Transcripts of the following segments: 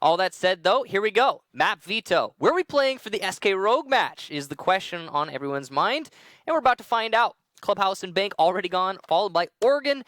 All that said, though, here we go. Map veto. Where are we playing for the SK Rogue match is the question on everyone's mind, and we're about to find out. Clubhouse and Bank already gone, followed by Oregon,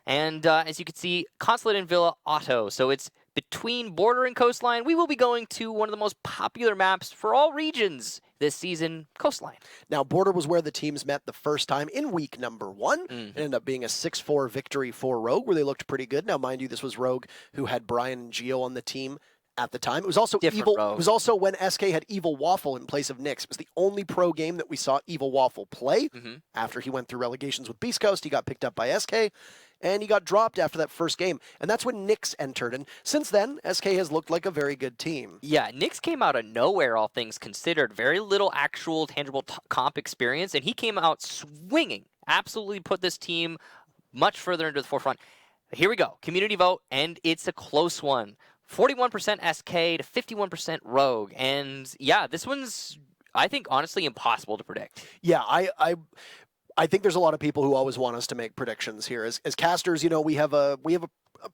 and as you can see, Consulate and Villa Auto. So it's between Border and Coastline. We will be going to one of the most popular maps for all regions this season, Coastline. Now, Border was where the teams met the first time in week number 1. It ended up being a 6-4 victory for Rogue, where they looked pretty good. Now, mind you, this was Rogue who had Brian and Gio on the team at the time. It was also Evil. It was also when SK had Evil Waffle in place of Nyx. It was the only pro game that we saw Evil Waffle play. After he went through relegations with Beast Coast, he got picked up by SK, and he got dropped after that first game. And that's when Nyx entered. And since then, SK has looked like a very good team. Yeah, Nyx came out of nowhere, all things considered. Very little actual tangible comp experience, and he came out swinging. Absolutely put this team much further into the forefront. Here we go. Community vote, and it's a close one. 41% SK to 51% Rogue. And yeah, this one's, I think, honestly impossible to predict. Yeah, I think there's a lot of people who always want us to make predictions here. As casters, you know, we have a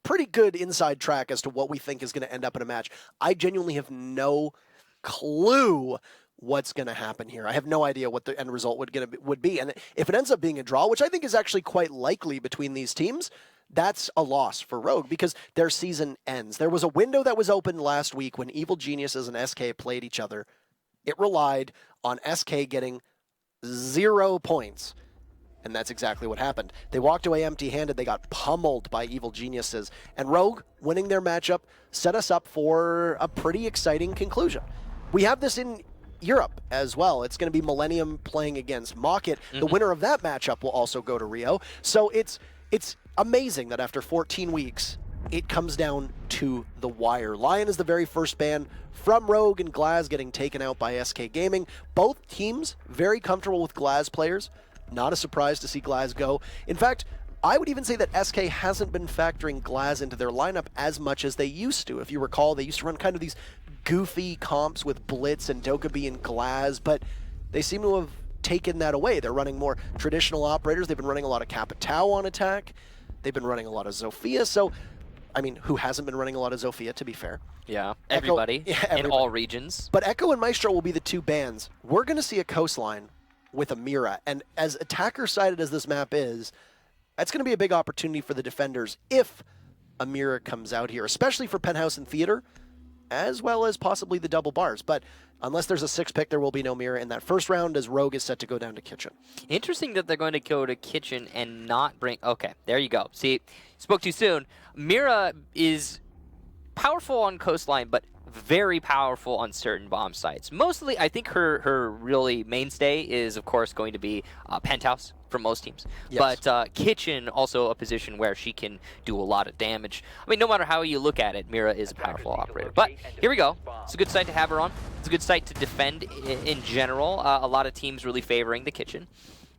pretty good inside track as to what we think is going to end up in a match. I genuinely have no clue what's going to happen here. I have no idea what the end result would be. And if it ends up being a draw, which I think is actually quite likely between these teams, that's a loss for Rogue because their season ends. There was a window that was open last week when Evil Geniuses and SK played each other. It relied on SK getting 0 points. And that's exactly what happened. They walked away empty-handed. They got pummeled by Evil Geniuses. And Rogue, winning their matchup, set us up for a pretty exciting conclusion. We have this in Europe as well. It's going to be Millennium playing against Mocket. The winner of that matchup will also go to Rio. So it's amazing that after 14 weeks, it comes down to the wire. Lion is the very first ban from Rogue, and Glaz getting taken out by SK Gaming. Both teams very comfortable with Glaz players. Not a surprise to see Glaz go. In fact, I would even say that SK hasn't been factoring Glaz into their lineup as much as they used to. If you recall, they used to run kind of these goofy comps with Blitz and Dokkaebi and Glaz, but they seem to have taken that away. They're running more traditional operators. They've been running a lot of Capitao on attack. They've been running a lot of Zofia. So, I mean, who hasn't been running a lot of Zofia, to be fair? Yeah, everybody, in all regions. But Echo and Maestro will be the two bans. We're going to see a Coastline with a Mira, and as attacker-sided as this map is, that's going to be a big opportunity for the defenders if a Mira comes out here, especially for Penthouse and Theater, as well as possibly the double bars. But unless there's a 6-pick, there will be no Mira in that first round, as Rogue is set to go down to Kitchen. Interesting that they're going to go to Kitchen and not bring... Okay, there you go. See, spoke too soon. Mira is powerful on Coastline, but very powerful on certain bomb sites. Mostly, I think her really mainstay is, of course, going to be Penthouse for most teams. Yes. But Kitchen, also a position where she can do a lot of damage. I mean, no matter how you look at it, Mira is a powerful operator. But here we go. It's a good site to have her on. It's a good site to defend in general. A lot of teams really favoring the Kitchen.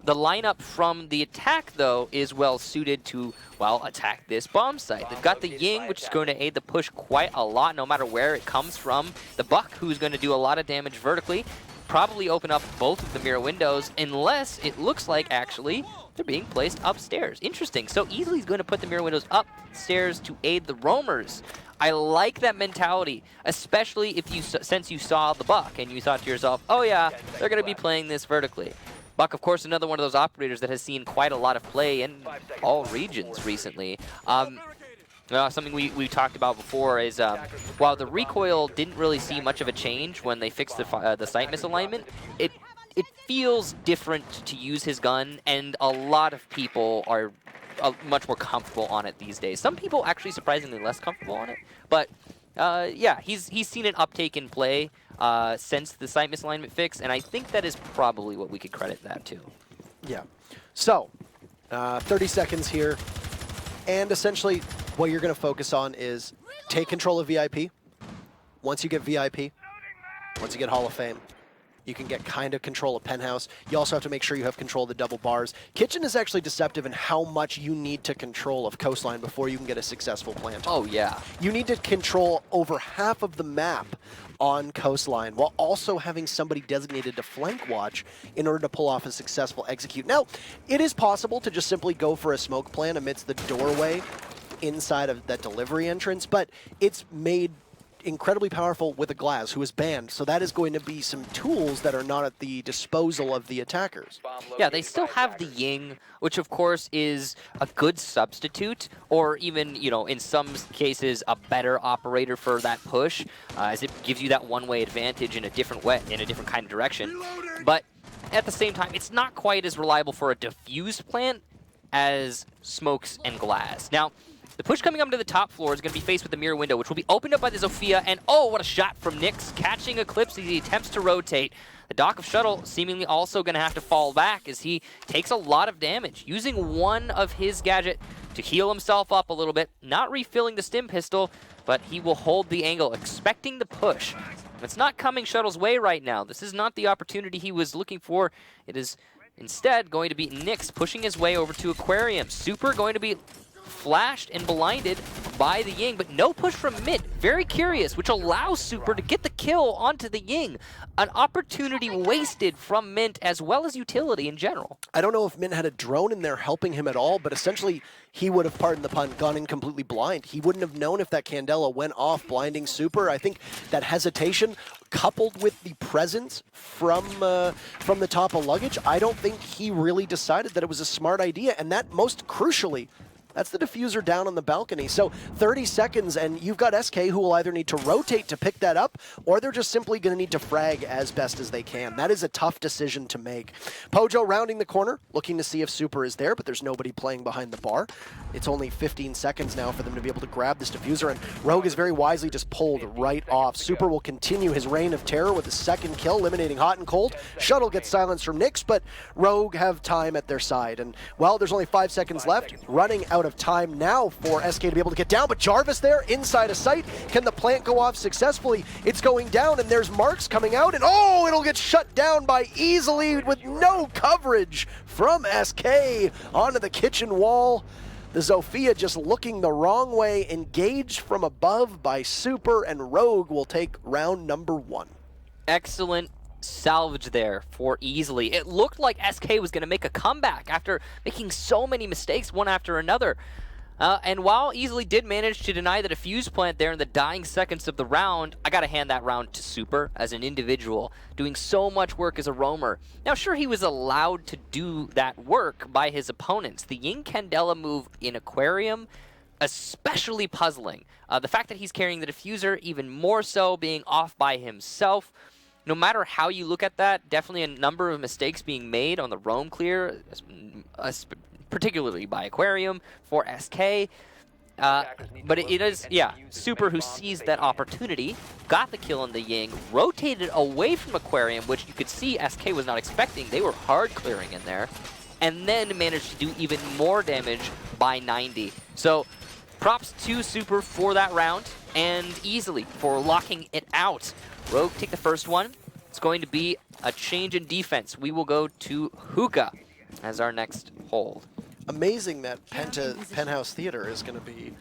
The lineup from the attack, though, is well suited to, well, attack this bomb site. They've got the Ying, which is going to aid the push quite a lot, no matter where it comes from. The Buck, who's going to do a lot of damage vertically, probably open up both of the mirror windows, unless it looks like, actually, they're being placed upstairs. Interesting. So Easley's going to put the mirror windows upstairs to aid the roamers. I like that mentality, especially if you since you saw the Buck and you thought to yourself, oh yeah, they're going to be playing this vertically. Buck, of course, another one of those operators that has seen quite a lot of play in all regions recently. Something we talked about before is while the recoil didn't really see much of a change when they fixed the sight misalignment, it feels different to use his gun, and a lot of people are much more comfortable on it these days. Some people actually surprisingly less comfortable on it, but yeah, he's seen an uptake in play since the sight misalignment fix, and I think that is probably what we could credit that to. Yeah. So, 30 seconds here, and essentially what you're going to focus on is take control of VIP. Once you get VIP, once you get Hall of Fame, you can get kind of control of Penthouse. You also have to make sure you have control of the double bars. Kitchen is actually deceptive in how much you need to control of Coastline before you can get a successful plant. Oh, yeah. You need to control over half of the map on Coastline while also having somebody designated to flank watch in order to pull off a successful execute. Now, it is possible to just simply go for a smoke plan amidst the doorway inside of that delivery entrance, but it's made incredibly powerful with a glass, who is banned, so that is going to be some tools that are not at the disposal of the attackers. Yeah, they still have the Ying, which of course is a good substitute, or even, you know, in some cases a better operator for that push, as it gives you that one-way advantage in a different way, in a different kind of direction. But at the same time, it's not quite as reliable for a diffused plant as smokes and glass. Now, the push coming up to the top floor is going to be faced with the mirror window, which will be opened up by the Zofia, and oh, what a shot from Nyx, catching Eclipse as he attempts to rotate. The Dock of Shuttle seemingly also going to have to fall back as he takes a lot of damage, using one of his gadget to heal himself up a little bit, not refilling the stim pistol, but he will hold the angle, expecting the push. It's not coming Shuttle's way right now. This is not the opportunity he was looking for. It is instead going to be Nyx pushing his way over to Aquarium. Super going to be flashed and blinded by the Ying, but no push from Mint. Very curious, which allows Super to get the kill onto the Ying. An opportunity wasted from Mint as well as utility in general. I don't know if Mint had a drone in there helping him at all, but essentially he would have, pardon the pun, gone in completely blind. He wouldn't have known if that Candela went off, blinding Super. I think that hesitation, coupled with the presence from the top of luggage, I don't think he really decided that it was a smart idea, and that most crucially, that's the diffuser down on the balcony. So 30 seconds, and you've got SK who will either need to rotate to pick that up, or they're just simply going to need to frag as best as they can. That is a tough decision to make. Pojo rounding the corner, looking to see if Super is there, but there's nobody playing behind the bar. It's only 15 seconds now for them to be able to grab this diffuser, and Rogue is very wisely just pulled right off. Super will continue his reign of terror with a second kill, eliminating Hot and Cold. Shuttle gets silenced from Nyx, but Rogue have time at their side. And, well, there's only 5 seconds left, running out of time now for SK to be able to get down, but Jarvis there inside of sight. Can the plant go off successfully? It's going down, and there's Marks coming out, and oh, it'll get shut down by Easily with no coverage from SK onto the kitchen wall. The Zofia just looking the wrong way, engaged from above by Super, and Rogue will take round number 1. Excellent salvage there for Easily. It looked like SK was going to make a comeback after making so many mistakes one after another. And while Easily did manage to deny the defuse plant there in the dying seconds of the round, I got to hand that round to Super as an individual, doing so much work as a roamer. Now, sure, he was allowed to do that work by his opponents. The Ying Candela move in Aquarium, especially puzzling. The fact that he's carrying the diffuser, even more so, being off by himself. No matter how you look at that, definitely a number of mistakes being made on the roam clear, particularly by Aquarium for SK. But it is, yeah, Super who seized that opportunity, got the kill on the Ying, rotated away from Aquarium, which you could see SK was not expecting. They were hard clearing in there, and then managed to do even more damage by 90. So props to Super for that round, and Easily for locking it out. Rogue take the first one. It's going to be a change in defense. We will go to Hookah as our next hold. Amazing that Penthouse Theater is going to be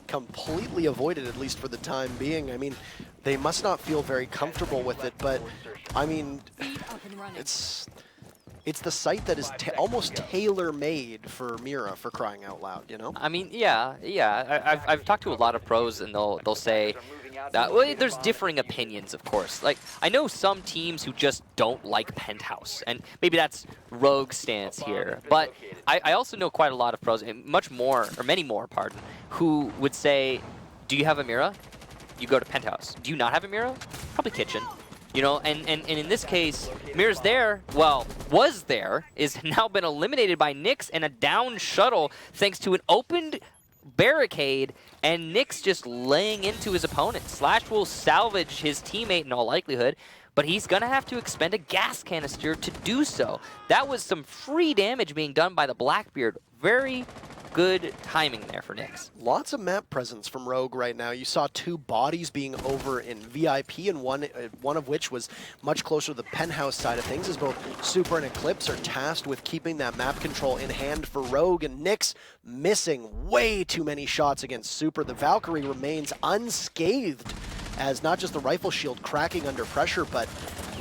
completely avoided, at least for the time being. I mean, they must not feel very comfortable with it, but I mean, it's the site that is almost tailor-made for Mira, for crying out loud, you know? I mean, yeah. I've talked to a lot of pros, and they'll say that, well, there's differing opinions, of course. Like, I know some teams who just don't like Penthouse, and maybe that's Rogue's stance here. But I also know quite a lot of pros, and many more, who would say, do you have a Mira? You go to Penthouse. Do you not have a Mira? Probably Kitchen. You know, and in this case, Mira's there, well, was there, is now been eliminated by Nyx and a down shuttle thanks to an opened barricade, and Nyx just laying into his opponent. Slash will salvage his teammate in all likelihood, but he's going to have to expend a gas canister to do so. That was some free damage being done by the Blackbeard. Very good timing there for Nyx. Lots of map presence from Rogue right now. You saw 2 bodies being over in VIP, and one of which was much closer to the Penthouse side of things, as both Super and Eclipse are tasked with keeping that map control in hand for Rogue, and Nyx missing way too many shots against Super. The Valkyrie remains unscathed, as not just the rifle shield cracking under pressure, but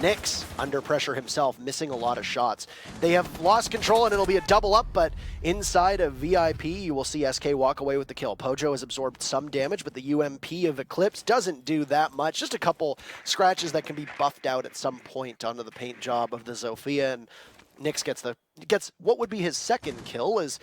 Nyx under pressure himself, missing a lot of shots. They have lost control and it'll be a double up, but inside of VIP, you will see SK walk away with the kill. Pojo has absorbed some damage, but the UMP of Eclipse doesn't do that much. Just a couple scratches that can be buffed out at some point onto the paint job of the Zofia, and Nyx gets what would be his second kill. Is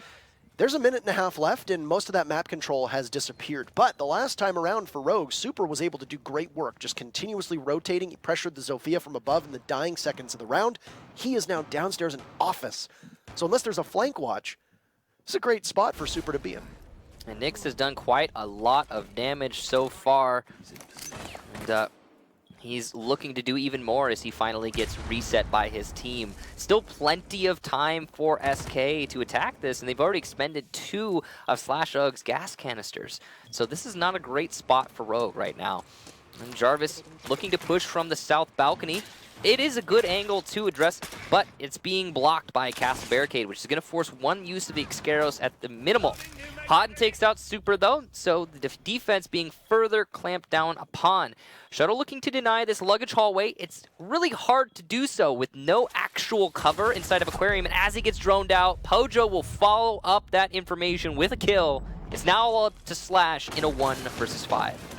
there's a minute and a half left, and most of that map control has disappeared. But the last time around for Rogue, Super was able to do great work, just continuously rotating. He pressured the Zofia from above in the dying seconds of the round. He is now downstairs in Office. So unless there's a flank watch, it's a great spot for Super to be in. And Nyx has done quite a lot of damage so far. And he's looking to do even more as he finally gets reset by his team. Still plenty of time for SK to attack this, and they've already expended 2 of /UG's gas canisters. So this is not a great spot for Rogue right now. And Jarvis looking to push from the south balcony. It is a good angle to address, but it's being blocked by a castle barricade, which is going to force one use of the Iscaros at the minimal. Houghton takes out Super, though, so the defense being further clamped down upon. Shuttle looking to deny this luggage hallway. It's really hard to do so with no actual cover inside of Aquarium, and as he gets droned out, Pojo will follow up that information with a kill. It's now all up to Slash in a 1 versus 5.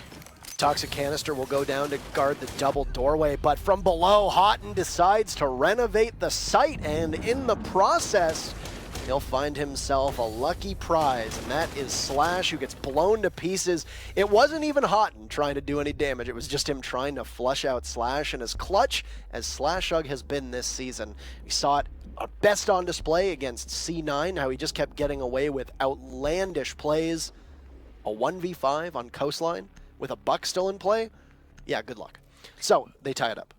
Toxic Canister will go down to guard the double doorway, but from below, Houghton decides to renovate the site, and in the process, he'll find himself a lucky prize, and that is Slash, who gets blown to pieces. It wasn't even Houghton trying to do any damage, it was just him trying to flush out Slash, and as clutch as /UG has been this season, we saw it best on display against C9, how he just kept getting away with outlandish plays. A 1v5 on Coastline, with a buck still in play, yeah, good luck. So, they tie it up.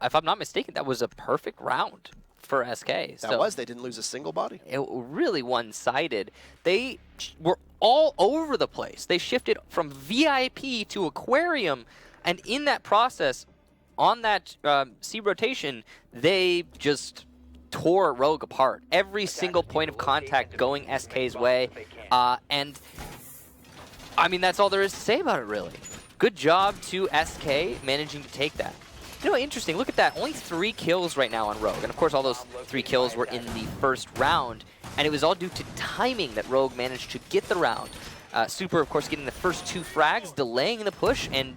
If I'm not mistaken, that was a perfect round for SK. They didn't lose a single body. It really one-sided. They were all over the place. They shifted from VIP to Aquarium, and in that process, on that C rotation, they just tore Rogue apart. Every single point of contact going SK's way, and I mean, that's all there is to say about it, really. Good job to SK managing to take that. You know, interesting, look at that. Only 3 kills right now on Rogue. And of course, all those 3 kills were in the first round. And it was all due to timing that Rogue managed to get the round. Super, of course, getting the first 2 frags, delaying the push, and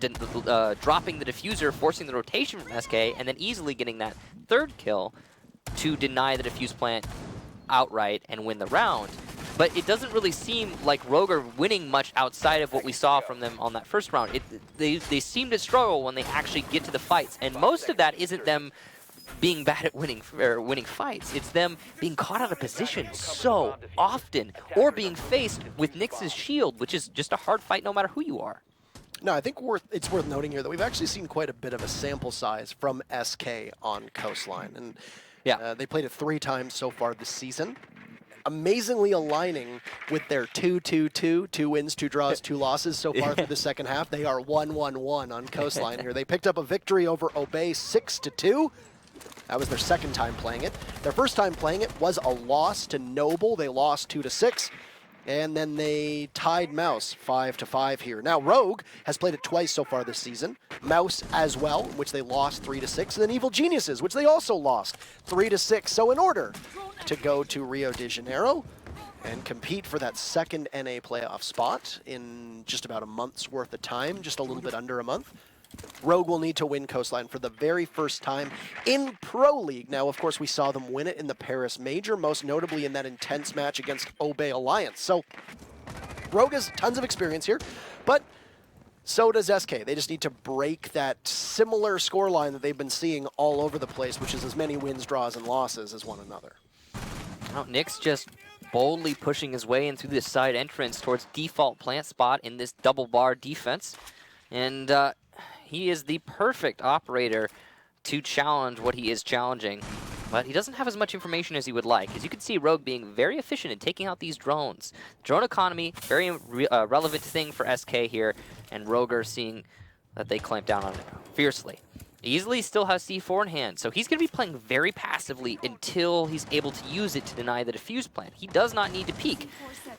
dropping the diffuser, forcing the rotation from SK, and then easily getting that 3rd kill to deny the diffuse plant outright and win the round. But it doesn't really seem like Rogue are winning much outside of what we saw from them on that first round. They seem to struggle when they actually get to the fights, and most of that isn't them being bad at winning fights. It's them being caught out of position so often, or being faced with Nyx's shield, which is just a hard fight no matter who you are. No, I think it's worth noting here that we've actually seen quite a bit of a sample size from SK on Coastline, and yeah, they played it 3 times so far this season. Amazingly aligning with their 2-2-2, 2 wins, 2 draws, 2 losses so far through the second half. They are 1-1-1 on Coastline here. They picked up a victory over Obey 6-2. That was their second time playing it. Their first time playing it was a loss to Noble. They lost 2-6. And then they tied Mouse 5-5 here. Now, Rogue has played it twice so far this season. Mouse as well, which they lost 3-6. And then Evil Geniuses, which they also lost 3-6. So in order to go to Rio de Janeiro and compete for that second NA playoff spot in just about a month's worth of time, just a little bit under a month, Rogue will need to win Coastline for the very first time in Pro League. Now, of course, we saw them win it in the Paris Major, most notably in that intense match against Obey Alliance. So, Rogue has tons of experience here, but so does SK. They just need to break that similar scoreline that they've been seeing all over the place, which is as many wins, draws, and losses as one another. Now, Nyx just boldly pushing his way in through this side entrance towards default plant spot in this double bar defense. And he is the perfect operator to challenge what he is challenging, but he doesn't have as much information as he would like. As you can see, Rogue being very efficient in taking out these drones. Drone economy, very relevant thing for SK here, and Rogue are seeing that they clamp down on it fiercely. Easily still has C4 in hand, so he's going to be playing very passively until he's able to use it to deny the defuse plant. He does not need to peek.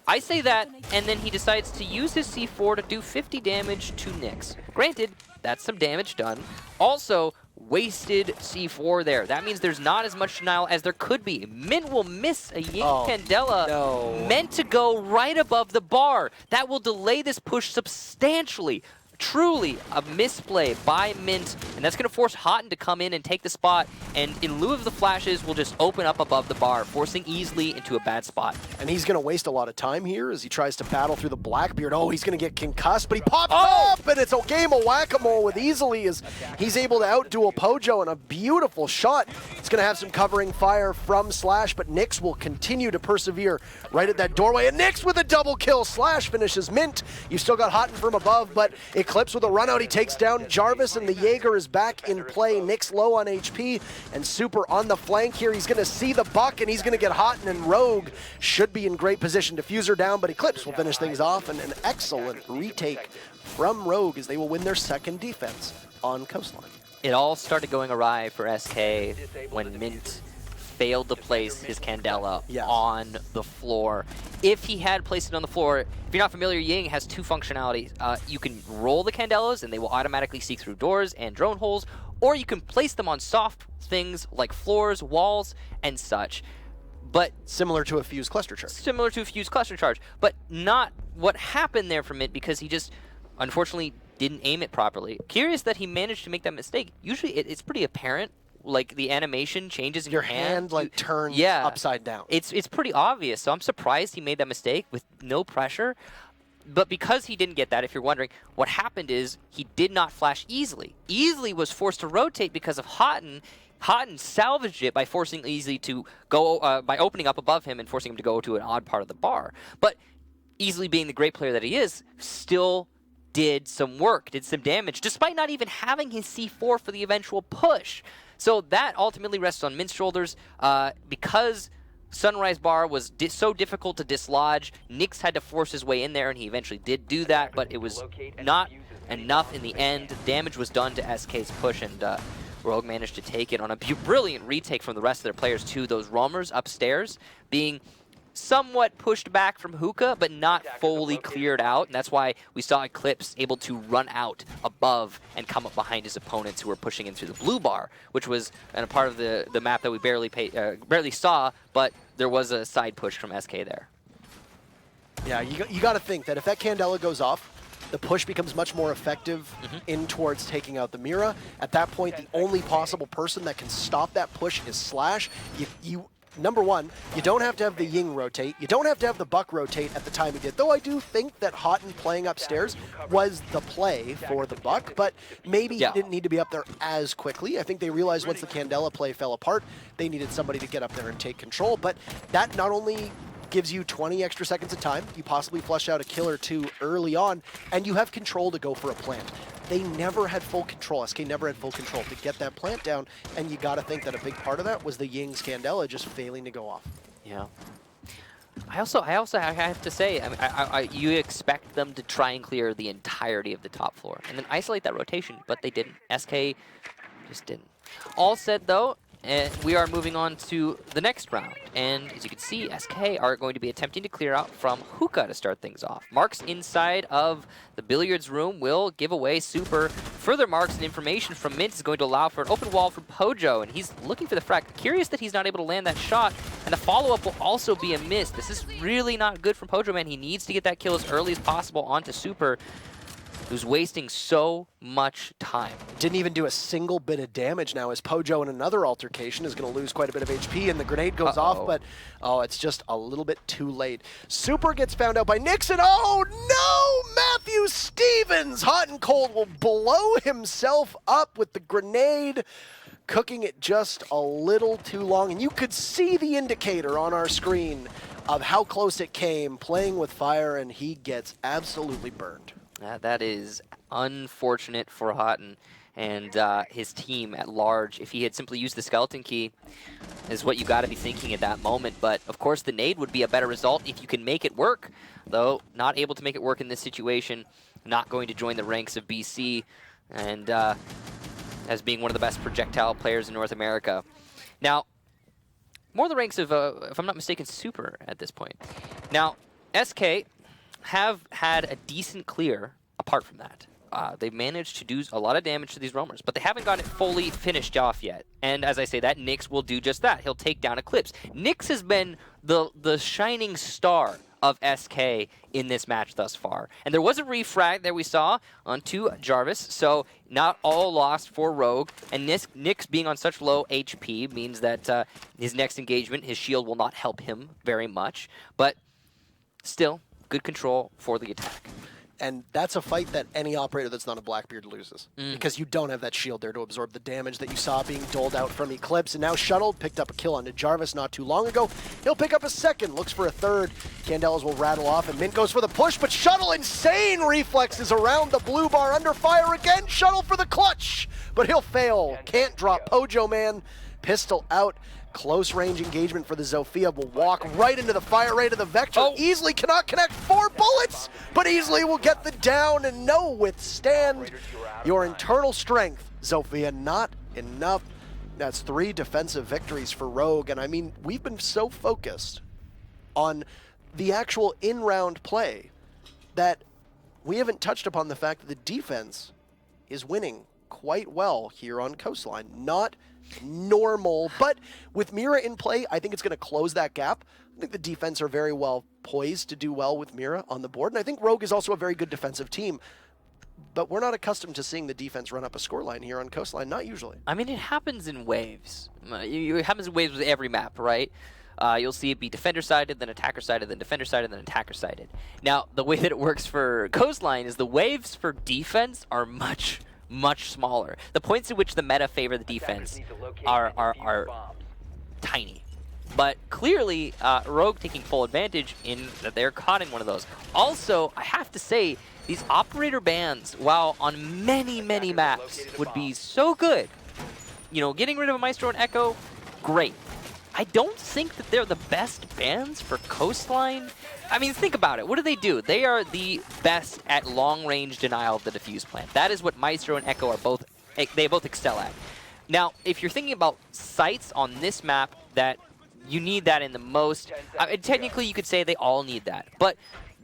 I say that, and then he decides to use his C4 to do 50 damage to Nyx. Granted, that's some damage done. Also, wasted C4 there. That means there's not as much denial as there could be. Mint will miss a Ying Candela meant to go right above the bar. That will delay this push substantially. Truly a misplay by Mint, and that's going to force Houghton to come in and take the spot, and in lieu of the flashes, will just open up above the bar, forcing Easily into a bad spot. And he's going to waste a lot of time here as he tries to battle through the Blackbeard. Oh, he's going to get concussed, but he pops up, and it's a game of whack-a-mole with Easily as he's able to outduel Pojo, and a beautiful shot. It's going to have some covering fire from Slash, but Nyx will continue to persevere right at that doorway, and Nyx with a double kill. Slash finishes Mint. You've still got Houghton from above, but Eclipse with a run out, he takes down Jarvis, and the Jaeger is back in play. Nyx low on HP, and Super on the flank here. He's going to see the buck, and he's going to get Houghton, and Rogue should be in great position. Diffuser down, but Eclipse will finish things off, and an excellent retake from Rogue as they will win their second defense on Coastline. It all started going awry for SK when Mint failed to place his Candela on the floor. If he had placed it on the floor, if you're not familiar, Ying has two functionalities. You can roll the Candelas and they will automatically seek through doors and drone holes, or you can place them on soft things like floors, walls, and such. But similar to a fused cluster charge. Similar to a fused cluster charge, but not what happened there from it, because he just unfortunately didn't aim it properly. Curious that he managed to make that mistake. Usually it's pretty apparent. Like the animation changes in your hand like turns upside down. It's pretty obvious, so I'm surprised he made that mistake with no pressure. But because he didn't get that, if you're wondering, what happened is he did not flash Easily. Easily was forced to rotate because of Houghton. Houghton salvaged it by forcing Easily to go, by opening up above him and forcing him to go to an odd part of the bar. But Easily, being the great player that he is, still did some work, did some damage, despite not even having his C4 for the eventual push. So that ultimately rests on Mint's shoulders because Sunrise Bar was so difficult to dislodge. Nyx had to force his way in there, and he eventually did do that, but it was not enough in the end. Damage was done to SK's push, and Rogue managed to take it on a brilliant retake from the rest of their players too. Those roamers upstairs being somewhat pushed back from Hookah, but not fully cleared out, and that's why we saw Eclipse able to run out above and come up behind his opponents who were pushing in through the blue bar, which was a part of the map that we barely saw, but there was a side push from SK there. Yeah, you got to think that if that Candela goes off, the push becomes much more effective in towards taking out the Mira. At that point, the only possible person that can stop that push is Slash. Number one, you don't have to have the Ying rotate. You don't have to have the Buck rotate at the time he did. Though I do think that Houghton playing upstairs was the play for the Buck, but maybe he didn't need to be up there as quickly. I think they realized once the Candela play fell apart, they needed somebody to get up there and take control. But that not only gives you 20 extra seconds of time, you possibly flush out a kill or two early on, and you have control to go for a plant. They never had full control. SK never had full control to get that plant down, and you got to think that a big part of that was the Ying's Candela just failing to go off. Yeah. I also have to say, I mean, you expect them to try and clear the entirety of the top floor and then isolate that rotation, but they didn't. SK just didn't. All said, though, we are moving on to the next round, and as you can see, SK are going to be attempting to clear out from Hookah to start things off. Marks inside of the billiards room will give away Super. Further marks and information from Mint is going to allow for an open wall from Pojo, and he's looking for the frag. Curious that he's not able to land that shot, and the follow-up will also be a miss. This is really not good from Pojo, man. He needs to get that kill as early as possible onto Super, who's wasting so much time. Didn't even do a single bit of damage now as Pojo in another altercation is going to lose quite a bit of HP, and the grenade goes off, but it's just a little bit too late. Super gets found out by Nixon. Oh no! Matthew Stevens, hot and cold, will blow himself up with the grenade, cooking it just a little too long, and you could see the indicator on our screen of how close it came, playing with fire, and he gets absolutely burned. That is unfortunate for Houghton and his team at large. If he had simply used the skeleton key, is what you got to be thinking at that moment. But of course, the nade would be a better result if you can make it work. Though not able to make it work in this situation, not going to join the ranks of BC, and as being one of the best projectile players in North America. Now, more the ranks of, if I'm not mistaken, Super at this point. Now, SK have had a decent clear apart from that. they've managed to do a lot of damage to these roamers, but they haven't got it fully finished off yet. And as I say that, Nyx will do just that. He'll take down Eclipse. Nyx has been the shining star of SK in this match thus far. And there was a refrag that we saw onto Jarvis, so not all lost for Rogue. And Nyx being on such low HP means that his next engagement, his shield will not help him very much. But still, good control for the attack. And that's a fight that any operator that's not a Blackbeard loses. Because you don't have that shield there to absorb the damage that you saw being doled out from Eclipse. And now Shuttle picked up a kill onto Jarvis not too long ago. He'll pick up a second, looks for a third. Candelas will rattle off, and Mint goes for the push, but Shuttle, insane reflexes around the blue bar, under fire again. Shuttle for the clutch, but he'll fail. Can't drop Pojo Man. Pistol out. Close range engagement for the Zofia will walk right into the fire rate of the Vector. Easily cannot connect 4 bullets, but easily will get the down and no withstand your internal strength. Zofia, not enough. That's 3 defensive victories for Rogue, and I mean, we've been so focused on the actual in-round play that we haven't touched upon the fact that the defense is winning quite well here on Coastline. Not normal, but with Mira in play, I think it's going to close that gap. I think the defense are very well poised to do well with Mira on the board, and I think Rogue is also a very good defensive team, but we're not accustomed to seeing the defense run up a scoreline here on Coastline, not usually. I mean, it happens in waves. It happens in waves with every map, right? You'll see it be defender-sided, then attacker-sided, then defender-sided, then attacker-sided. Now, the way that it works for Coastline is the waves for defense are much smaller. The points at which the meta favor the defense are tiny. But clearly, Rogue taking full advantage in that they're caught in one of those. Also, I have to say, these operator bans, while on many maps would be so good, you know, getting rid of a Maestro and Echo, great. I don't think that they're the best bans for Coastline. I mean, think about it. What do? They are the best at long-range denial of the defuse plant. That is what Maestro and Echo are both excel at. Now, if you're thinking about sites on this map that you need that in the most, technically you could say they all need that. But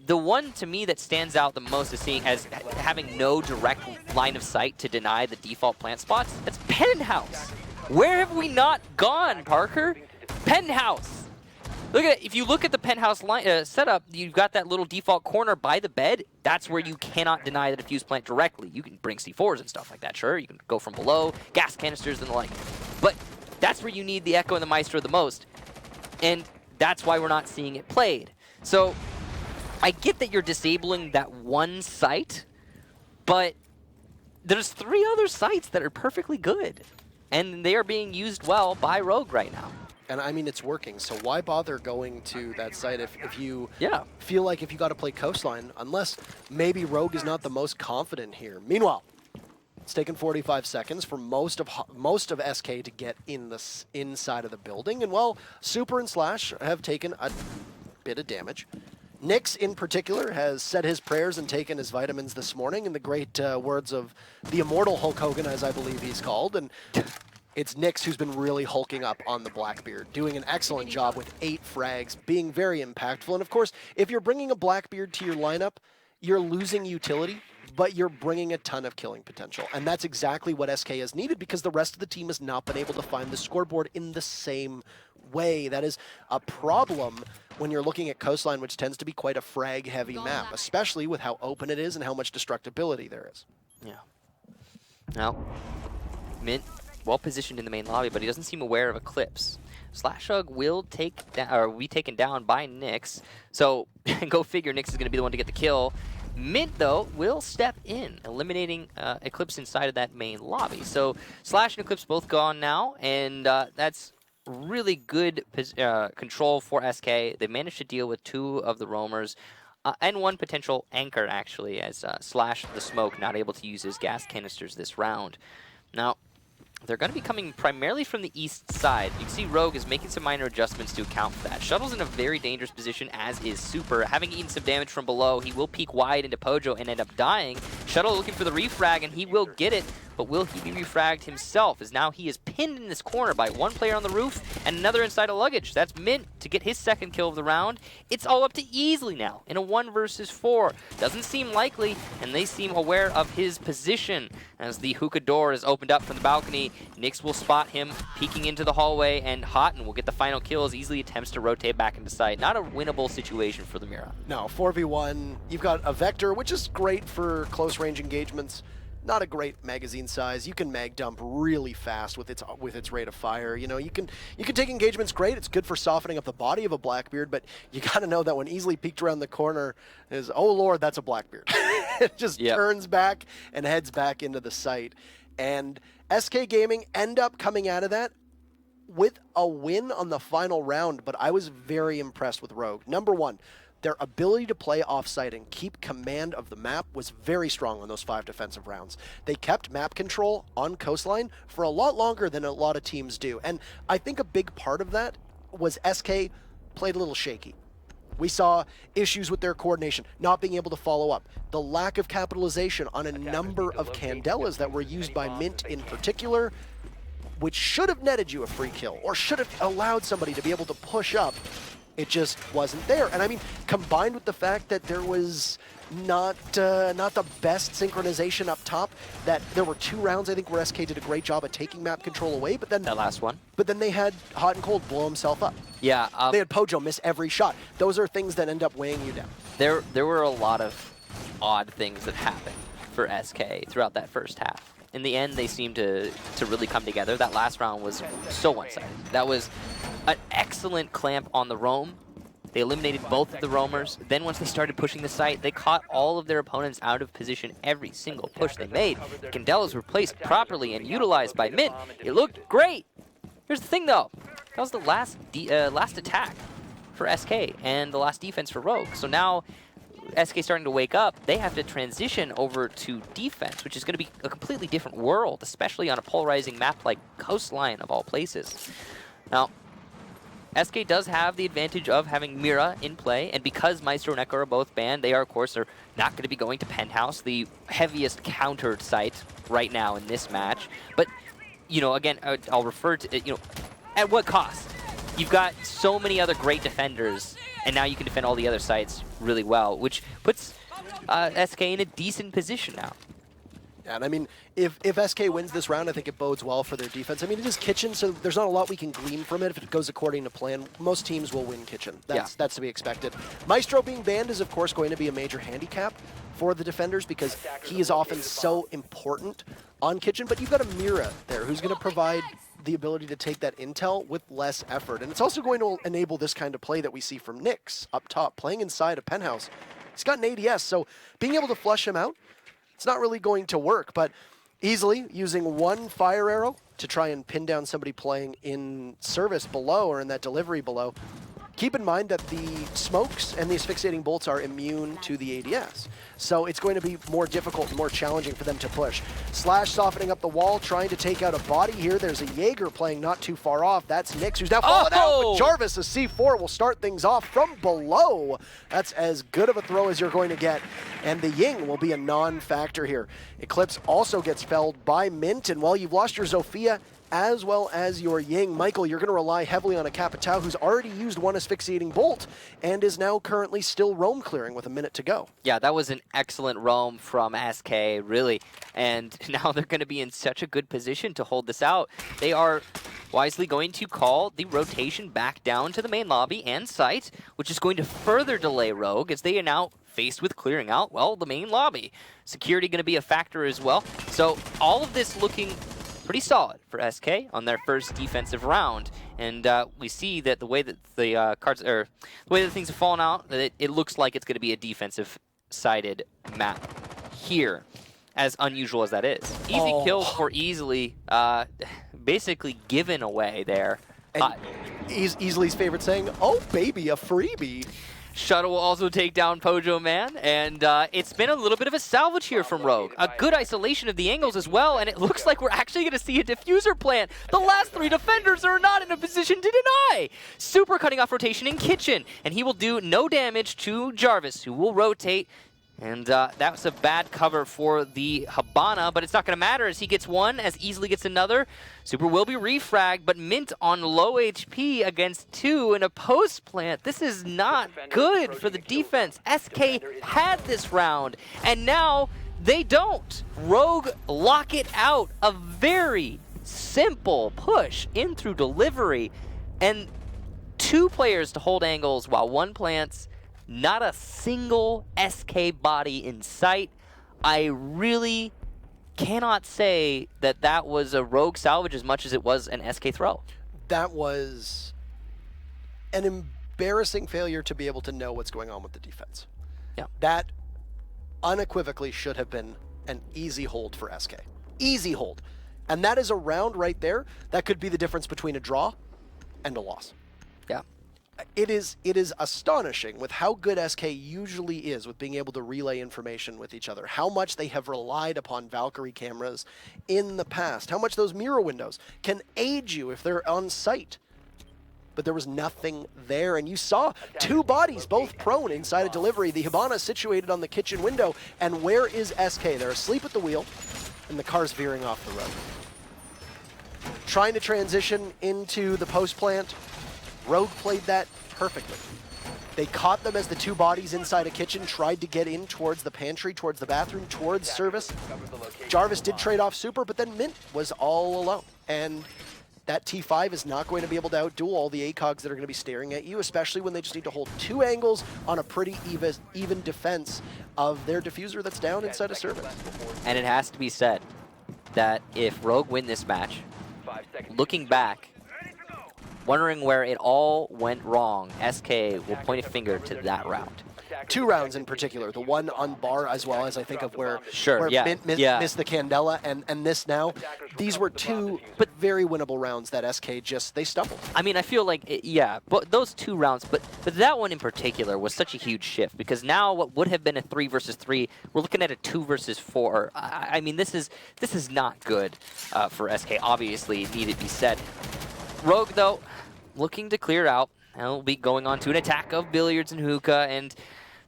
the one to me that stands out the most is seeing as having no direct line of sight to deny the default plant spots. That's Penthouse. Where have we not gone, Parker? Penthouse. Look at it. If you look at the Penthouse line setup, you've got that little default corner by the bed. That's where you cannot deny the defuse plant directly. You can bring C4s and stuff like that, sure. You can go from below, gas canisters and the like. But that's where you need the Echo and the Maestro the most. And that's why we're not seeing it played. So I get that you're disabling that one site, but there's 3 other sites that are perfectly good. And they are being used well by Rogue right now. And I mean, it's working, so why bother going to that site if you feel like if you got to play Coastline, unless maybe Rogue is not the most confident here. Meanwhile, it's taken 45 seconds for most of SK to get in the inside of the building, and well, Super and Slash have taken a bit of damage. Nyx, in particular, has said his prayers and taken his vitamins this morning, in the great words of the immortal Hulk Hogan, as I believe he's called, and it's Nyx who's been really hulking up on the Blackbeard, doing an excellent job with 8 frags, being very impactful. And of course, if you're bringing a Blackbeard to your lineup, you're losing utility, but you're bringing a ton of killing potential. And that's exactly what SK has needed, because the rest of the team has not been able to find the scoreboard in the same way. That is a problem when you're looking at Coastline, which tends to be quite a frag-heavy map, especially with how open it is and how much destructibility there is. Yeah. Now, Mint well positioned in the main lobby, but he doesn't seem aware of Eclipse. Slashug will be taken down by Nyx. So go figure, Nyx is going to be the one to get the kill. Mint, though, will step in, eliminating Eclipse inside of that main lobby. So Slash and Eclipse both gone now, and that's really good control for SK. They managed to deal with 2 of the roamers. And 1 potential anchor, actually, as Slash the Smoke not able to use his gas canisters this round. Now, they're going to be coming primarily from the east side. You can see Rogue is making some minor adjustments to account for that. Shuttle's in a very dangerous position, as is Super. Having eaten some damage from below, he will peek wide into Pojo and end up dying. Shuttle looking for the refrag, and he will get it. but will he be refragged himself, as now he is pinned in this corner by one player on the roof and another inside a luggage. That's Mint to get his second kill of the round. It's all up to Easily now in a 1 versus 4. Doesn't seem likely, and they seem aware of his position. As the hookah door is opened up from the balcony, Nyx will spot him peeking into the hallway, and Houghton will get the final kill as Easily attempts to rotate back into sight. Not a winnable situation for the Mira. No, 4v1, you've got a Vector, which is great for close range engagements. Not a great magazine size. You can mag dump really fast with its rate of fire. You know, you can take engagements great. It's good for softening up the body of a Blackbeard, but you got to know that when Easily peeked around the corner is, oh lord, that's a Blackbeard. It just turns back and heads back into the site. And SK Gaming end up coming out of that with a win on the final round, but I was very impressed with Rogue. Number one, their ability to play off-site and keep command of the map was very strong on those 5 defensive rounds. They kept map control on Coastline for a lot longer than a lot of teams do. And I think a big part of that was SK played a little shaky. We saw issues with their coordination, not being able to follow up, the lack of capitalization on a number of Candelas that were used by Mint in particular, which should have netted you a free kill or should have allowed somebody to be able to push up. It just wasn't there. And I mean, combined with the fact that there was not the best synchronization up top, that there were 2 rounds, I think, where SK did a great job at taking map control away, but then That last one. But then they had Hot and Cold blow himself up. Yeah. They had Pojo miss every shot. Those are things that end up weighing you down. There were a lot of odd things that happened for SK throughout that first half. In the end, they seemed to really come together. That last round was so one-sided. That was an excellent clamp on the roam. They eliminated both of the roamers. Then once they started pushing the site, they caught all of their opponents out of position every single push they made. The Candelas were placed properly and utilized by Mint. It looked great. Here's the thing, though. That was the last attack for SK and the last defense for Rogue. So now SK starting to wake up, they have to transition over to defense, which is going to be a completely different world, especially on a polarizing map like Coastline, of all places. Now, SK does have the advantage of having Mira in play, and because Maestro and Echo are both banned, they are, of course, are not going to be going to Penthouse, the heaviest countered site right now in this match. But, you know, again, I'll refer to, you know, at what cost? You've got so many other great defenders, and now you can defend all the other sites really well, which puts SK in a decent position now. Yeah, and I mean, if SK wins this round, I think it bodes well for their defense. I mean, it is Kitchen, so there's not a lot we can glean from it. If it goes according to plan, most teams will win Kitchen. That's to be expected. Maestro being banned is, of course, going to be a major handicap for the defenders because he is often so important on Kitchen, but you've got a Mira there who's going to provide the ability to take that intel with less effort. And it's also going to enable this kind of play that we see from Nyx up top, playing inside a Penthouse. He's got an ADS, so being able to flush him out, it's not really going to work, but Easily using one fire arrow to try and pin down somebody playing in service below or in that delivery below. Keep in mind that the smokes and the asphyxiating bolts are immune to the ADS. So it's going to be more difficult and more challenging for them to push. Slash softening up the wall, trying to take out a body here. There's a Jaeger playing not too far off. That's Nyx, who's now fallen out, but Jarvis, a C4, will start things off from below. That's as good of a throw as you're going to get. And the Ying will be a non-factor here. Eclipse also gets felled by Mint, and while you've lost your Zofia, as well as your Ying, Michael, you're going to rely heavily on a Capitao who's already used one asphyxiating bolt and is now currently still roam clearing with a minute to go. Yeah, that was an excellent roam from SK, really. And now they're going to be in such a good position to hold this out. They are wisely going to call the rotation back down to the main lobby and site, which is going to further delay Rogue as they are now faced with clearing out, well, the main lobby. Security going to be a factor as well. So all of this looking pretty solid for SK on their first defensive round, and we see that the way that the cards, or the way that things have fallen out, that it looks like it's going to be a defensive-sided map here, as unusual as that is. Easy kills for Easily, basically given away there. And Easily's favorite saying, "Oh baby, a freebie." Shuttle will also take down Pojo Man, and it's been a little bit of a salvage here from Rogue. A good isolation of the angles as well, and it looks like we're actually going to see a diffuser plant. The last 3 defenders are not in a position to deny. Super cutting off rotation in Kitchen, and he will do no damage to Jarvis, who will rotate And that was a bad cover for the Hibana, but it's not going to matter as he gets one, as easily gets another. Super will be refragged, but Mint on low HP against 2 in a post plant. This is not good for the defense. SK had this round, and now they don't. Rogue lock it out. A very simple push in through delivery, and 2 players to hold angles while 1 plants. Not a single SK body in sight. I really cannot say that that was a Rogue salvage as much as it was an SK throw. That was an embarrassing failure to be able to know what's going on with the defense. Yeah. That unequivocally should have been an easy hold for SK. Easy hold. And that is a round right there that could be the difference between a draw and a loss. Yeah. It is astonishing with how good SK usually is with being able to relay information with each other, how much they have relied upon Valkyrie cameras in the past, how much those mirror windows can aid you if they're on site. But there was nothing there, and you saw 2 bodies both prone inside a delivery. The Hibana situated on the kitchen window, and where is SK? They're asleep at the wheel, and the car's veering off the road. Trying to transition into the post plant. Rogue played that perfectly. They caught them as the 2 bodies inside a kitchen tried to get in towards the pantry, towards the bathroom, towards service. Jarvis did trade off Super, but then Mint was all alone. And that T5 is not going to be able to outduel all the ACOGs that are going to be staring at you, especially when they just need to hold 2 angles on a pretty even defense of their diffuser that's down inside of service. And it has to be said that if Rogue win this match, looking back, wondering where it all went wrong, SK will point a finger to that round. 2 rounds in particular, the one on bar as well as I think of where Mint missed the Candela and this now. These were 2 but very winnable rounds that SK they stumbled. I mean, I feel like, yeah, but those 2 rounds, but that one in particular was such a huge shift because now what would have been a 3 versus 3, we're looking at a 2 versus 4. I mean, this is not good for SK, obviously, it needed to be said. Rogue, though, looking to clear out, and will be going on to an attack of Billiards and Hookah, and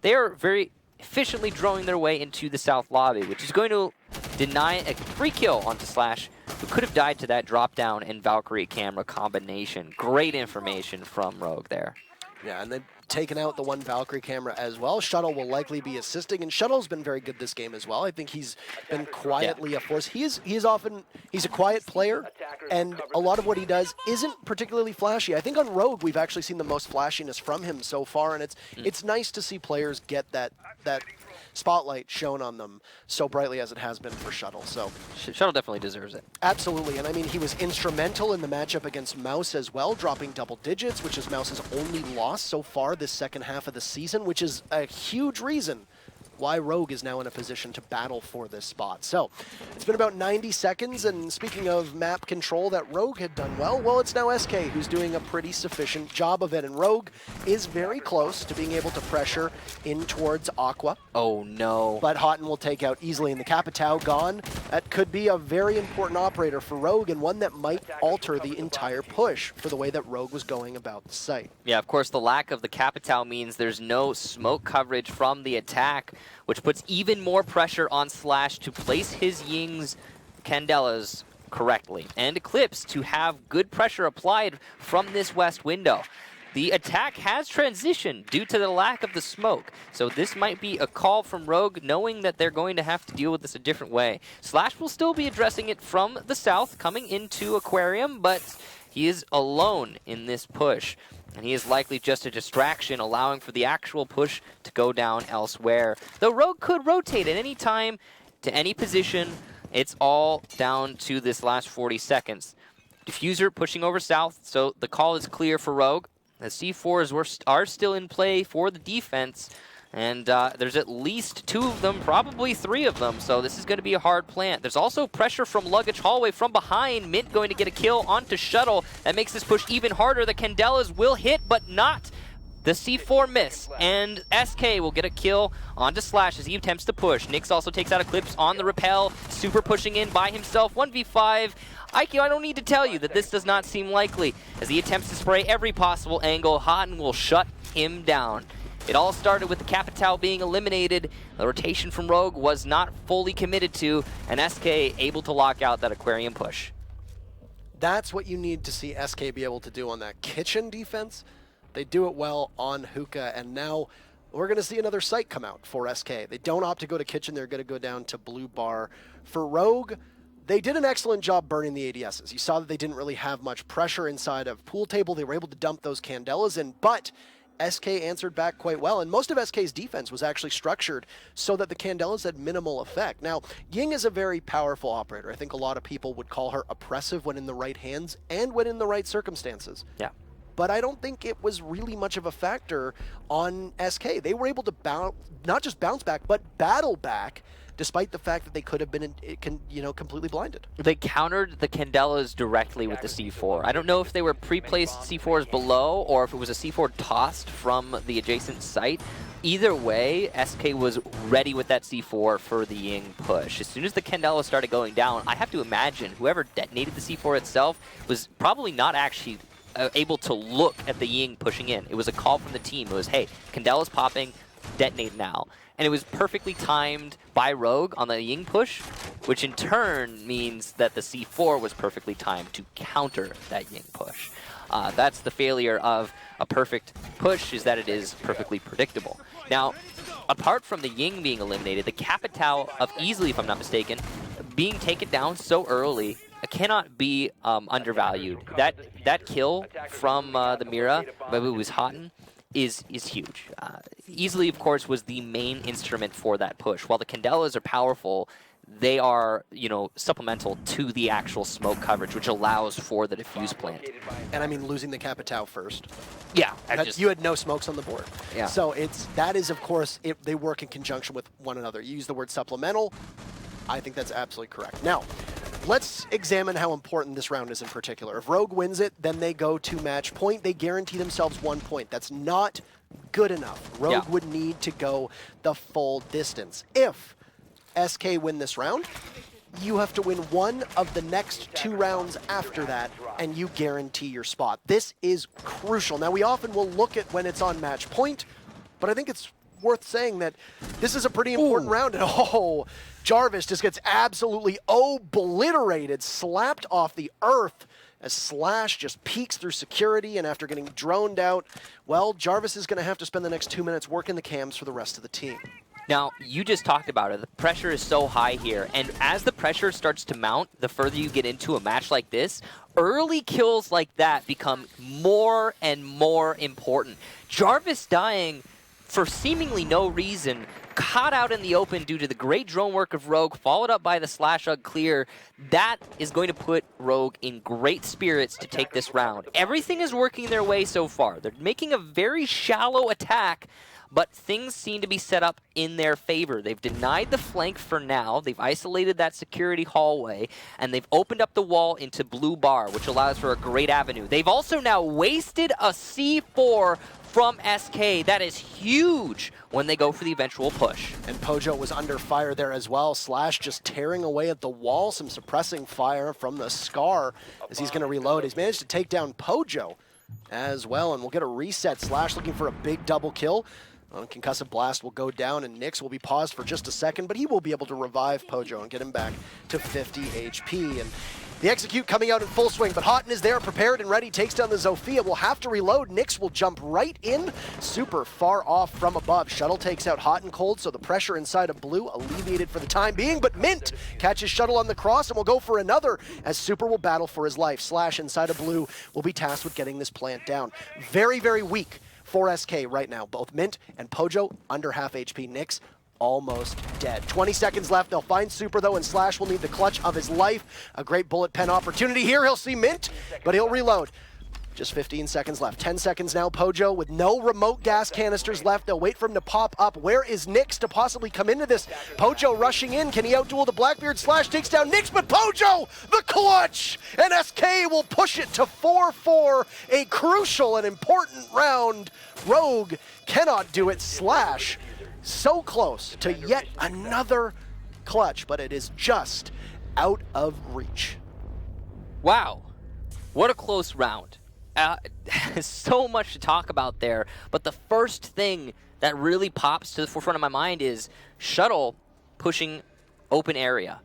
they are very efficiently drawing their way into the south lobby, which is going to deny a free kill onto Slash, who could have died to that drop down and Valkyrie camera combination. Great information from Rogue there. Yeah, and they've taken out the 1 Valkyrie camera as well. Shuttle will likely be assisting, and Shuttle's been very good this game as well. I think he's been quietly a force. He's a quiet player, and a lot of what he does isn't particularly flashy. I think on Rogue we've actually seen the most flashiness from him so far, and it's nice to see players get that spotlight shown on them so brightly as it has been for Shuttle. So Shuttle definitely deserves it. Absolutely, and I mean, he was instrumental in the matchup against Mouse as well, dropping double digits, which is Mouse's only loss so far this second half of the season, which is a huge reason why Rogue is now in a position to battle for this spot. So, it's been about 90 seconds, and speaking of map control that Rogue had done well, it's now SK who's doing a pretty sufficient job of it, and Rogue is very close to being able to pressure in towards Aqua. Oh no. But Houghton will take out easily, and the Capitao gone. That could be a very important operator for Rogue, and one that might alter the entire push for the way that Rogue was going about the site. Yeah, of course, the lack of the Capitao means there's no smoke coverage from the attack, which puts even more pressure on Slash to place his Ying's Candelas correctly, and Eclipse to have good pressure applied from this west window. The attack has transitioned due to the lack of the smoke, so this might be a call from Rogue, knowing that they're going to have to deal with this a different way. Slash will still be addressing it from the south, coming into Aquarium, but he is alone in this push, and he is likely just a distraction, allowing for the actual push to go down elsewhere. Though Rogue could rotate at any time to any position, it's all down to this last 40 seconds. Diffuser pushing over south, so the call is clear for Rogue. The C4s are still in play for the defense, and there's at least 2 of them, probably 3 of them, so this is going to be a hard plant. There's also pressure from Luggage Hallway from behind. Mint going to get a kill onto Shuttle. That makes this push even harder. The Candelas will hit, but not the C4 miss, and SK will get a kill onto Slash as he attempts to push. Nyx also takes out Eclipse on the rappel, Super pushing in by himself, 1v5. I don't need to tell you that this does not seem likely. As he attempts to spray every possible angle, Houghton will shut him down. It all started with the Capitao being eliminated. The rotation from Rogue was not fully committed to, and SK able to lock out that Aquarium push. That's what you need to see SK be able to do on that kitchen defense. They do it well on Hookah, and now we're going to see another site come out for SK. They don't opt to go to kitchen. They're going to go down to blue bar. For Rogue, they did an excellent job burning the ADSs. You saw that they didn't really have much pressure inside of pool table. They were able to dump those Candelas in, but SK answered back quite well, and most of SK's defense was actually structured so that the Candelas had minimal effect. Now, Ying is a very powerful operator. I think a lot of people would call her oppressive when in the right hands and when in the right circumstances. Yeah. But I don't think it was really much of a factor on SK. They were able to not just bounce back, but battle back, despite the fact that they could have been, completely blinded. They countered the Candelas directly with the C4. I don't know if they were pre-placed C4s below or if it was a C4 tossed from the adjacent site. Either way, SK was ready with that C4 for the Ying push. As soon as the Candela started going down, I have to imagine whoever detonated the C4 itself was probably not actually able to look at the Ying pushing in. It was a call from the team. It was, hey, Candela's popping, detonate now. And it was perfectly timed by Rogue on the Ying push, which in turn means that the C4 was perfectly timed to counter that Ying push. That's the failure of a perfect push, is that it is perfectly predictable. Now, apart from the Ying being eliminated, the Capitao of Easily, if I'm not mistaken, being taken down so early cannot be undervalued. That kill from the Mira, but it was Houghton, is huge. Easily, of course, was the main instrument for that push. While the Candelas are powerful, they are, supplemental to the actual smoke coverage, which allows for the diffuse plant. And I mean, losing the Capitao first. Yeah. You had no smokes on the board. Yeah. So that is, of course, they work in conjunction with one another. You use the word supplemental. I think that's absolutely correct. Now, let's examine how important this round is in particular. If Rogue wins it, then they go to match point. They guarantee themselves 1 point. That's not good enough. Rogue would need to go the full distance. If SK win this round, you have to win one of the next 2 rounds after that, and you guarantee your spot. This is crucial. Now, we often will look at when it's on match point, but I think it's worth saying that this is a pretty important round. And Jarvis just gets absolutely obliterated, slapped off the earth as Slash just peeks through security, and after getting droned out, well, Jarvis is going to have to spend the next 2 minutes working the cams for the rest of the team. Now, you just talked about it. The pressure is so high here, and as the pressure starts to mount, the further you get into a match like this, early kills like that become more and more important. Jarvis dying for seemingly no reason, caught out in the open due to the great drone work of Rogue, followed up by the Slash-Ug clear. That is going to put Rogue in great spirits to take this round. Everything is working their way so far. They're making a very shallow attack, but things seem to be set up in their favor. They've denied the flank for now. They've isolated that security hallway, and they've opened up the wall into blue bar, which allows for a great avenue. They've also now wasted a C4 from SK. That is huge when they go for the eventual push. And Pojo was under fire there as well. Slash just tearing away at the wall, some suppressing fire from the Scar as he's going to reload. He's managed to take down Pojo as well, and we'll get a reset. Slash looking for a big double kill. Concussive Blast will go down, and Nyx will be paused for just a second, but he will be able to revive Pojo and get him back to 50 HP. And the execute coming out in full swing, but Houghton is there, prepared and ready, takes down the Zofia, will have to reload. Nyx will jump right in, super far off from above. Shuttle takes out Houghton cold, so the pressure inside of blue alleviated for the time being, but Mint catches Shuttle on the cross and will go for another, as Super will battle for his life. Slash inside of blue will be tasked with getting this plant down. Very, very weak for SK right now. Both Mint and Pojo under half HP. Nyx almost dead. 20 seconds left. They'll find Super, though, and Slash will need the clutch of his life. A great bullet pen opportunity here. He'll see Mint, but he'll reload. Just 15 seconds left. 10 seconds now. Pojo with no remote gas canisters left. They'll wait for him to pop up. Where is Nyx to possibly come into this? Pojo rushing in. Can he outduel the Blackbeard? Slash takes down Nyx, but Pojo, the clutch! And SK will push it to 4-4. A crucial and important round. Rogue cannot do it. Slash so close to yet another clutch, but it is just out of reach. Wow. What a close round. So much to talk about there, but the first thing that really pops to the forefront of my mind is Shuttle pushing open area.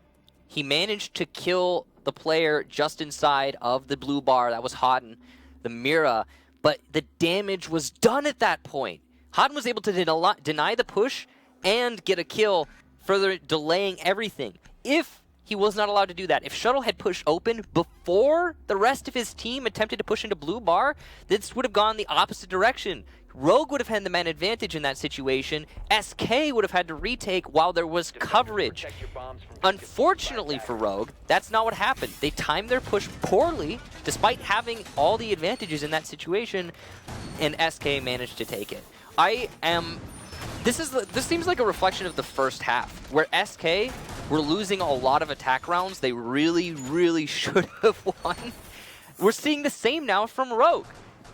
He managed to kill the player just inside of the blue bar. That was Hodden, the Mira, but the damage was done at that point. Hodden was able to deny the push and get a kill, further delaying everything. If he was not allowed to do that, if Shuttle had pushed open before the rest of his team attempted to push into blue bar, this would have gone the opposite direction. Rogue would have had the man advantage in that situation. SK would have had to retake while there was coverage. Unfortunately for Rogue, that's not what happened. They timed their push poorly, despite having all the advantages in that situation, and SK managed to take it. This seems like a reflection of the first half, where SK were losing a lot of attack rounds they really, really should have won. We're seeing the same now from Rogue.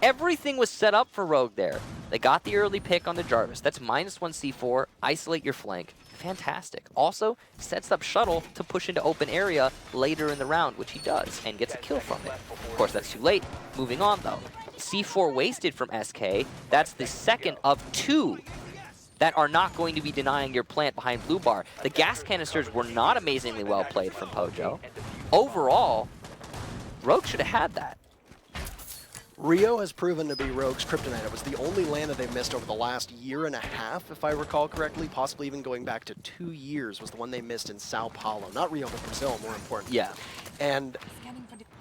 Everything was set up for Rogue there. They got the early pick on the Jarvis. That's -1 C4, isolate your flank. Fantastic. Also, sets up Shuttle to push into open area later in the round, which he does, and gets a kill from it. Of course, that's too late. Moving on, though. C4 wasted from SK. That's the second of 2 that are not going to be denying your plant behind blue bar. The gas canisters were not amazingly well played from Pojo. Overall, Rogue should have had that. Rio has proven to be Rogue's kryptonite. It was the only land that they've missed over the last year and a half, if I recall correctly, possibly even going back to 2 years was the one they missed in Sao Paulo. Not Rio, but Brazil, more important. Yeah. And,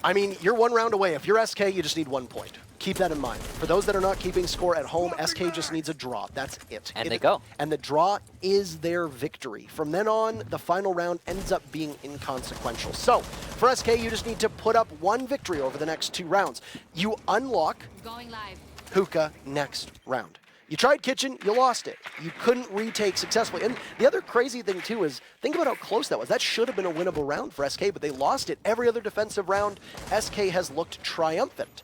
I mean, you're 1 round away. If you're SK, you just need 1 point. Keep that in mind. For those that are not keeping score at home, SK just needs a draw. That's it. And they go. And the draw is their victory. From then on, the final round ends up being inconsequential. So, for SK, you just need to put up 1 victory over the next 2 rounds. You unlock Hookah next round. You tried Kitchen, you lost it. You couldn't retake successfully. And the other crazy thing, too, is think about how close that was. That should have been a winnable round for SK, but they lost it. Every other defensive round, SK has looked triumphant.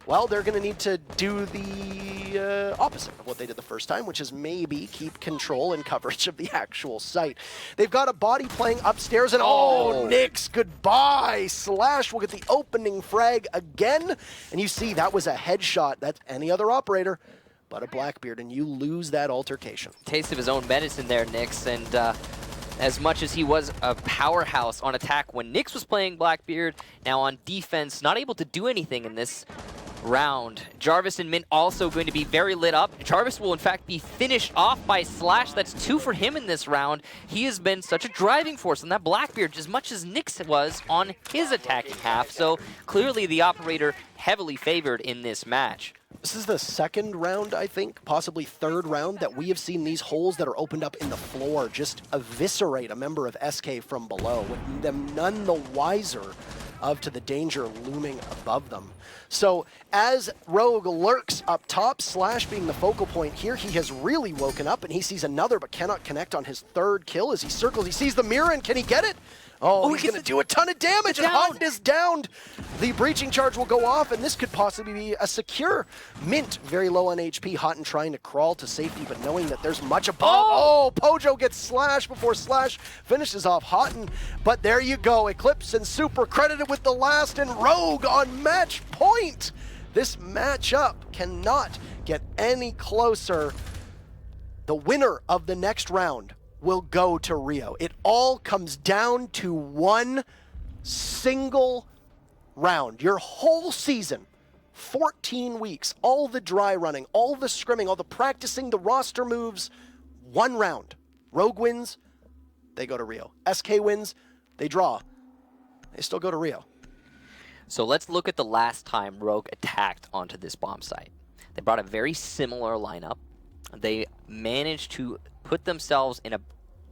Well, they're going to need to do the opposite of what they did the first time, which is maybe keep control and coverage of the actual site. They've got a body playing upstairs, and oh, Nyx, goodbye! Slash will get the opening frag again, and you see that was a headshot. That's any other operator but a Blackbeard, and you lose that altercation. Taste of his own medicine there, Nyx, and as much as he was a powerhouse on attack when Nyx was playing Blackbeard, now on defense, not able to do anything in this round. Jarvis and Mint also going to be very lit up. Jarvis will in fact be finished off by Slash. That's 2 for him in this round. He has been such a driving force on that Blackbeard, as much as Nyx was on his attacking half. So clearly the operator heavily favored in this match. This is the 2nd round, I think, possibly 3rd round, that we have seen these holes that are opened up in the floor just eviscerate a member of SK from below, with them none the wiser to the danger looming above them. So as Rogue lurks up top, Slash being the focal point here, he has really woken up, and he sees another but cannot connect on his 3rd kill as he circles. He sees the mirror, and can he get it? Oh, he's going to do a ton of damage, and Hodden is downed. The breaching charge will go off, and this could possibly be a secure. Mint very low on HP. Hodden trying to crawl to safety, but knowing that there's much above. Oh, Pojo gets Slash before Slash finishes off Hodden. But there you go. Eclipse and Super credited with the last, and Rogue on match point. This matchup cannot get any closer. The winner of the next round will go to Rio. It all comes down to 1 single round. Your whole season, 14 weeks, all the dry running, all the scrimming, all the practicing, the roster moves, 1 round. Rogue wins, they go to Rio. SK wins, they draw. They still go to Rio. So let's look at the last time Rogue attacked onto this bomb site. They brought a very similar lineup. They managed to put themselves in a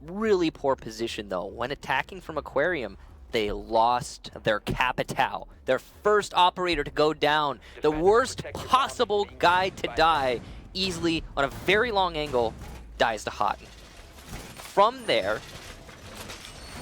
really poor position, though. When attacking from Aquarium, they lost their Capitao, their first operator to go down, the worst possible guy to die, easily on a very long angle, dies to Hodden. From there,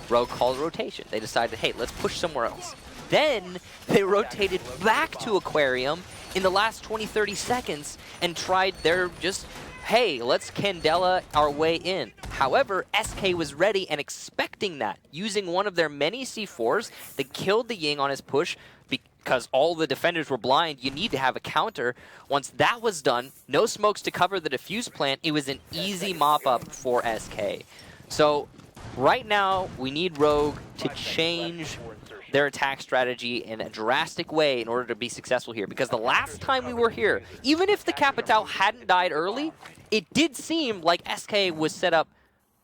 Rogue called rotation. They decided, hey, let's push somewhere else. Then they rotated back to Aquarium in the last 20-30 seconds and tried their just, hey, let's Candela our way in. However, SK was ready and expecting that. Using one of their many C4s, they killed the Ying on his push, because all the defenders were blind, you need to have a counter. Once that was done, no smokes to cover the defuse plant, it was an easy mop-up for SK. So right now, we need Rogue to change their attack strategy in a drastic way in order to be successful here. Because the last time we were here, even if the Capitao hadn't died early, it did seem like SK was set up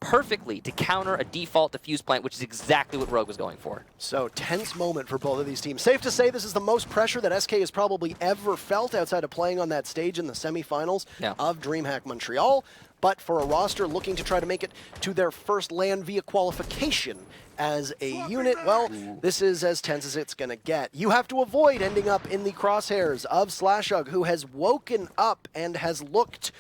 perfectly to counter a default defuse plant, which is exactly what Rogue was going for. So, tense moment for both of these teams. Safe to say this is the most pressure that SK has probably ever felt outside of playing on that stage in the semifinals of DreamHack Montreal. But for a roster looking to try to make it to their first LAN via qualification as a unit, well, this is as tense as it's going to get. You have to avoid ending up in the crosshairs of Slashug, who has woken up and has looked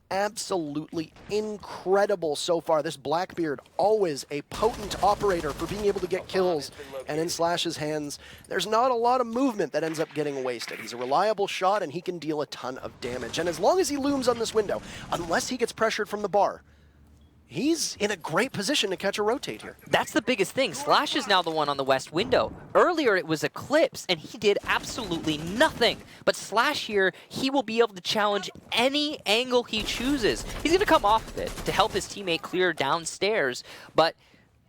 absolutely incredible so far. This Blackbeard, always a potent operator for being able to get kills, and in Slash's hands, there's not a lot of movement that ends up getting wasted. He's a reliable shot, and he can deal a ton of damage. And as long as he looms on this window, unless he gets pressured from the bar, he's in a great position to catch a rotate here. That's the biggest thing. Slash is now the one on the west window. Earlier it was Eclipse, and he did absolutely nothing. But Slash here, he will be able to challenge any angle he chooses. He's going to come off of it to help his teammate clear downstairs, but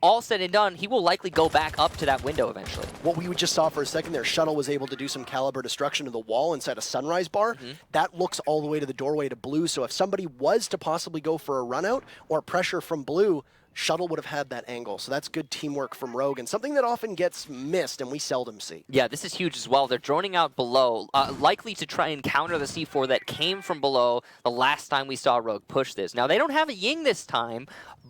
all said and done, he will likely go back up to that window eventually. What we just saw for a second there, Shuttle was able to do some caliber destruction to the wall inside a Sunrise bar. That looks all the way to the doorway to Blue, so if somebody was to possibly go for a run out or pressure from Blue, Shuttle would have had that angle. So that's good teamwork from Rogue, and something that often gets missed and we seldom see. Yeah, this is huge as well. They're droning out below, likely to try and counter the C4 that came from below the last time we saw Rogue push this. Now, they don't have a Ying this time,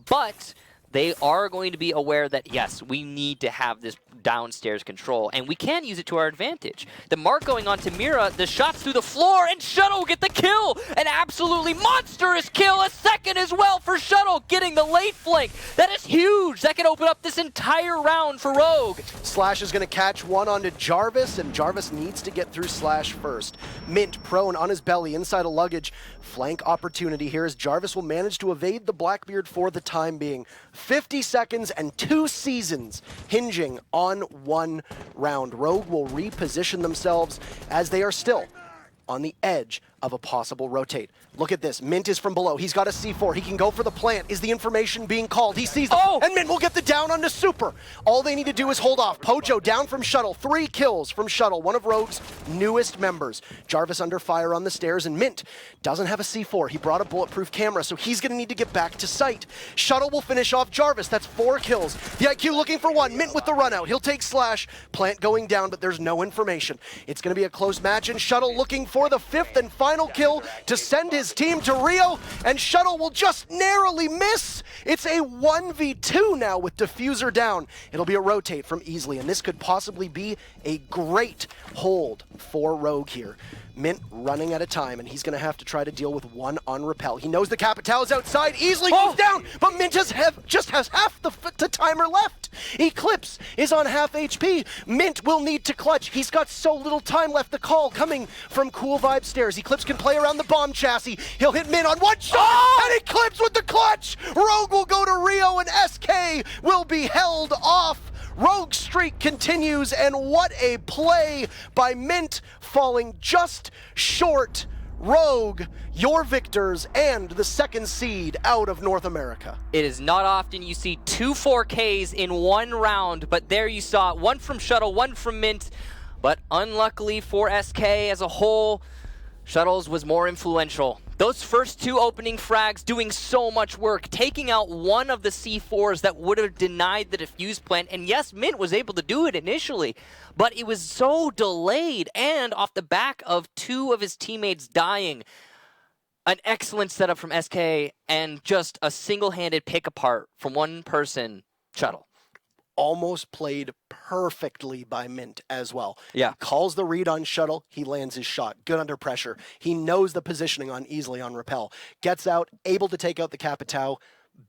but they are going to be aware that, yes, we need to have this downstairs control, and we can use it to our advantage. The mark going on to Mira, the shots through the floor, and Shuttle will get the kill! An absolutely monstrous kill, a second as well for Shuttle, getting the late flank. That is huge! That can open up this entire round for Rogue. Slash is going to catch one onto Jarvis, and Jarvis needs to get through Slash first. Mint prone on his belly inside a luggage. Flank opportunity here as Jarvis will manage to evade the Blackbeard for the time being. 50 seconds and 2 seasons hinging on one round. Rogue will reposition themselves as they are still on the edge of a possible rotate. Look at this. Mint is from below. He's got a C4. He can go for the plant. Is the information being called? He sees them. And Mint will get the down onto Super. All they need to do is hold off. Pojo down from Shuttle. 3 kills from Shuttle, one of Rogue's newest members. Jarvis under fire on the stairs, and Mint doesn't have a C4. He brought a bulletproof camera, so he's going to need to get back to site. Shuttle will finish off Jarvis. That's 4 kills. The IQ looking for 1. Mint with the run out. He'll take Slash. Plant going down, but there's no information. It's going to be a close match, and Shuttle looking for the 5th and final kill to send his team to Rio, and Shuttle will just narrowly miss. It's a 1v2 now with Diffuser down. It'll be a rotate from Easily, and this could possibly be a great hold for Rogue here. Mint running out of time, and he's going to have to try to deal with one on Repel. He knows the Capitao is outside. Easily goes down, but Mint just has half the timer left. Eclipse is on half HP. Mint will need to clutch. He's got so little time left. The call coming from Cool Vibe stairs. Eclipse can play around the bomb chassis. He'll hit Mint on one shot, and Eclipse with the clutch. Rogue will go to Rio, and SK will be held off. Rogue streak continues, and what a play by Mint, falling just short. Rogue, your victors and the 2nd seed out of North America. It is not often you see 2 4Ks in one round, but there you saw it. 1 from Shuttle, 1 from Mint, but unluckily for SK as a whole, Shuttles was more influential. Those first 2 opening frags doing so much work, taking out one of the C4s that would have denied the defuse plant. And yes, Mint was able to do it initially, but it was so delayed and off the back of 2 of his teammates dying. An excellent setup from SK and just a single-handed pick apart from one person, Shuttle. Almost played perfectly by Mint as well. Yeah. He calls the read on Shuttle. He lands his shot. Good under pressure. He knows the positioning on Easily on Repel. Gets out, able to take out the Capitao.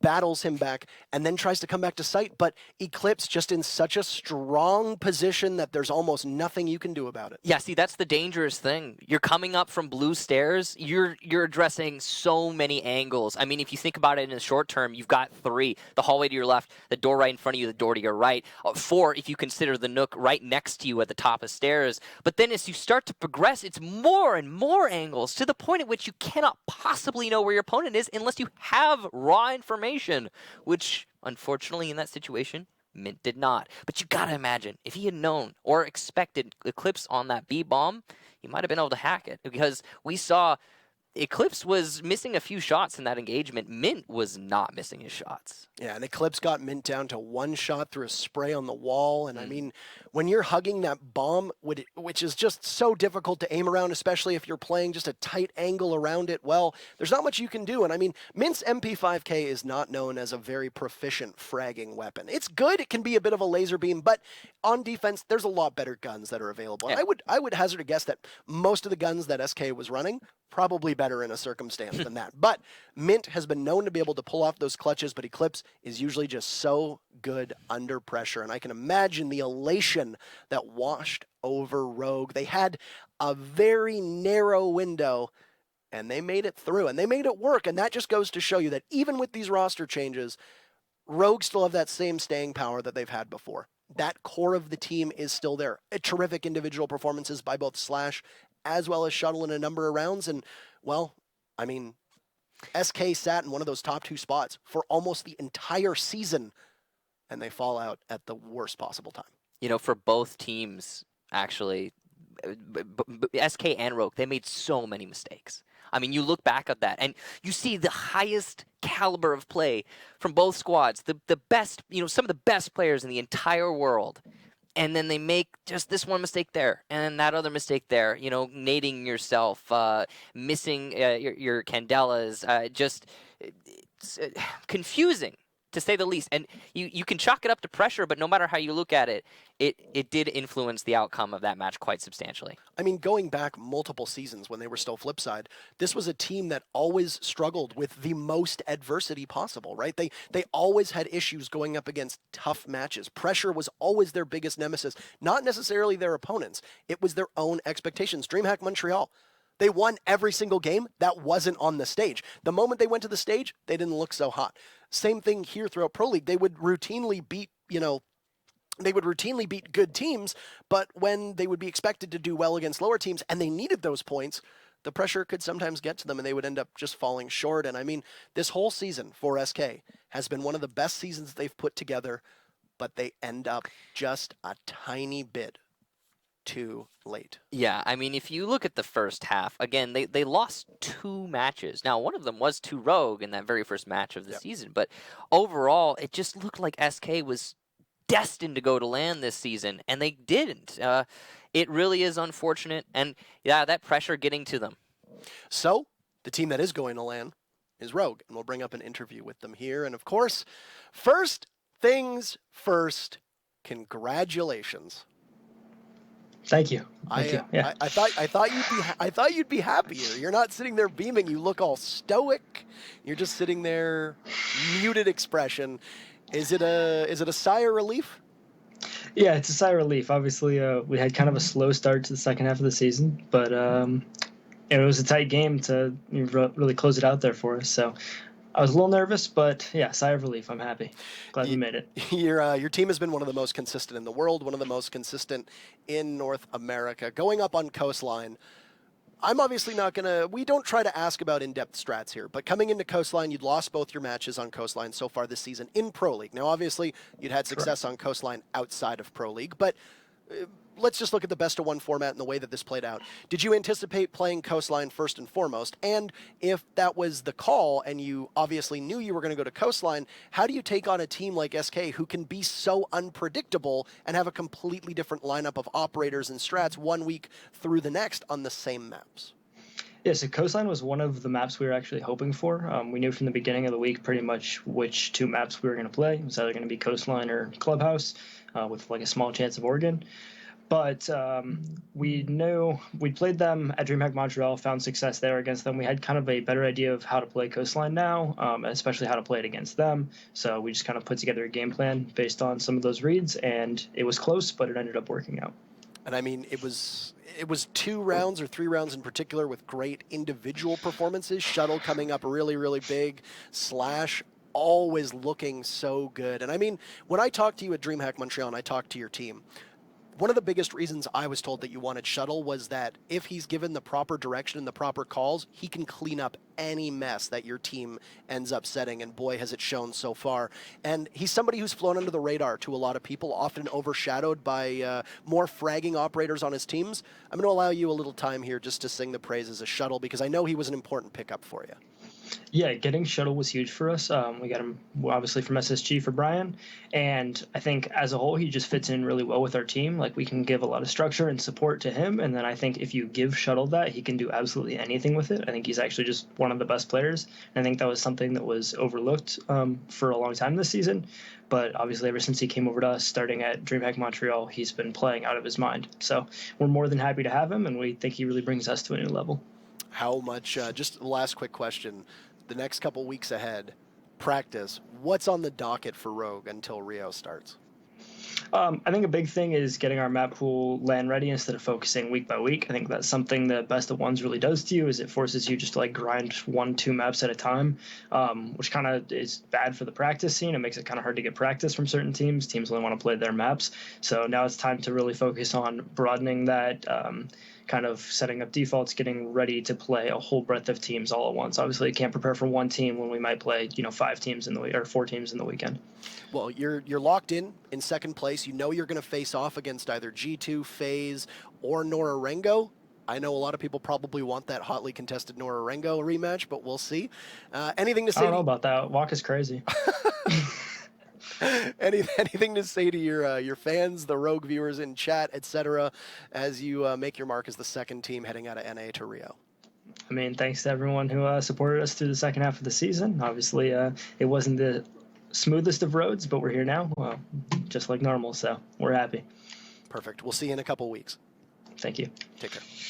battles him back, and then tries to come back to sight. But Eclipse just in such a strong position that there's almost nothing you can do about it. Yeah, see, that's the dangerous thing. You're coming up from blue stairs. You're addressing so many angles. I mean, if you think about it in the short term, you've got 3: the hallway to your left, the door right in front of you, the door to your right. 4, if you consider the nook right next to you at the top of stairs. But then as you start to progress, it's more and more angles to the point at which you cannot possibly know where your opponent is unless you have raw information, which, unfortunately, in that situation, Mint did not. But you gotta imagine, if he had known or expected Eclipse on that B-bomb, he might have been able to hack it. Because we saw Eclipse was missing a few shots in that engagement. Mint was not missing his shots. Yeah, and Eclipse got Mint down to 1 shot through a spray on the wall. And I mean, when you're hugging that bomb, which is just so difficult to aim around, especially if you're playing just a tight angle around it, well, there's not much you can do. And I mean, Mint's MP5K is not known as a very proficient fragging weapon. It's good. It can be a bit of a laser beam, but on defense, there's a lot better guns that are available. Yeah. And I would hazard a guess that most of the guns that SK was running probably better in a circumstance than that. But Mint has been known to be able to pull off those clutches, but Eclipse is usually just so good under pressure. And I can imagine the elation that washed over Rogue. They had a very narrow window, and they made it through, and they made it work. And that just goes to show you that even with these roster changes, Rogue still have that same staying power that they've had before. That core of the team is still there. Terrific individual performances by both Slash as well as Shuttle in a number of rounds. And, well, I mean, SK sat in one of those top 2 spots for almost the entire season, and they fall out at the worst possible time. You know, for both teams, actually, SK and Rogue, they made so many mistakes. I mean, you look back at that, and you see the highest caliber of play from both squads, the best, you know, some of the best players in the entire world. And then they make just this one mistake there, and that other mistake there. You know, nading yourself, missing your candelas, it's confusing to say the least. And you can chalk it up to pressure, but no matter how you look at it, it did influence the outcome of that match quite substantially. I mean, going back multiple seasons when they were still Flipside, this was a team that always struggled with the most adversity possible, right? They always had issues going up against tough matches. Pressure was always their biggest nemesis, not necessarily their opponents. It was their own expectations. DreamHack Montreal, they won every single game that wasn't on the stage. The moment they went to the stage, they didn't look so hot. Same thing here throughout Pro League. They would routinely beat, good teams, but when they would be expected to do well against lower teams and they needed those points, the pressure could sometimes get to them and they would end up just falling short. And I mean, this whole season for SK has been one of the best seasons they've put together, but they end up just a tiny bit too late. Yeah, I mean, if you look at the first half, again, they lost 2 matches. Now, one of them was to Rogue in that very first match of the season, but overall, it just looked like SK was destined to go to LAN this season, and they didn't. It really is unfortunate, and yeah, that pressure getting to them. So, the team that is going to LAN is Rogue, and we'll bring up an interview with them here. And of course, first things first, congratulations. Thank you. Thank you. Yeah. I thought you'd be happier. You're not sitting there beaming. You look all stoic. You're just sitting there, muted expression. Is it a sigh of relief? Yeah, it's a sigh of relief. Obviously, we had kind of a slow start to the second half of the season, but it was a tight game to really close it out there for us. So I was a little nervous, but yeah, sigh of relief. I'm happy. Glad we made it. Your team has been one of the most consistent in the world, one of the most consistent in North America. Going up on Coastline, I'm obviously not going to... We don't try to ask about in-depth strats here, but coming into Coastline, you'd lost both your matches on Coastline so far this season in Pro League. Now, obviously, you'd had success on Coastline outside of Pro League, but... let's just look at the best-of-1 format and the way that this played out. Did you anticipate playing Coastline first and foremost? And if that was the call and you obviously knew you were going to go to Coastline, how do you take on a team like SK who can be so unpredictable and have a completely different lineup of operators and strats one week through the next on the same maps? Yeah, so Coastline was one of the maps we were actually hoping for. We knew from the beginning of the week pretty much which 2 maps we were going to play. It was either going to be Coastline or Clubhouse with like a small chance of Oregon. But we knew we played them at DreamHack Montreal, found success there against them. We had kind of a better idea of how to play Coastline now, especially how to play it against them. So we just kind of put together a game plan based on some of those reads, and it was close, but it ended up working out. And I mean, it was 2 rounds or 3 rounds in particular with great individual performances. Shuttle coming up really, really big. Slash always looking so good. And I mean, when I talked to you at DreamHack Montreal and I talked to your team, one of the biggest reasons I was told that you wanted Shuttle was that if he's given the proper direction and the proper calls, he can clean up any mess that your team ends up setting, and boy, has it shown so far. And he's somebody who's flown under the radar to a lot of people, often overshadowed by more fragging operators on his teams. I'm going to allow you a little time here just to sing the praises of Shuttle, because I know he was an important pickup for you. Yeah, getting Shuttle was huge for us. We got him obviously from SSG for Brian, and I think as a whole he just fits in really well with our team. Like, we can give a lot of structure and support to him, and then I think if you give Shuttle that, he can do absolutely anything with it. I think he's actually just one of the best players, and I think that was something that was overlooked for a long time this season. But obviously ever since he came over to us, starting at DreamHack Montreal, he's been playing out of his mind. So we're more than happy to have him, and we think he really brings us to a new level. How much, just the last quick question, the next couple weeks ahead, practice, what's on the docket for Rogue until Rio starts? I think a big thing is getting our map pool land ready instead of focusing week by week. I think that's something that Best of Ones really does to you, is it forces you just to like grind 1-2 maps at a time, which kind of is bad for the practice scene. It makes it kind of hard to get practice from certain teams. Teams only want to play their maps. So now it's time to really focus on broadening that, kind of setting up defaults, getting ready to play a whole breadth of teams all at once. Obviously, you can't prepare for one team when we might play, 5 teams in the week or 4 teams in the weekend. Well, you're locked in second place. You know you're going to face off against either G2, FaZe, or Norarengo. I know a lot of people probably want that hotly contested Norarengo rematch, but we'll see. Anything to say? I don't know about that. Walk is crazy. Anything to say to your fans, the Rogue viewers in chat, etc., as you make your mark as the second team heading out of NA to Rio? I mean, thanks to everyone who supported us through the second half of the season. Obviously, it wasn't the smoothest of roads, but we're here now, just like normal, so we're happy. Perfect. We'll see you in a couple weeks. Thank you. Take care.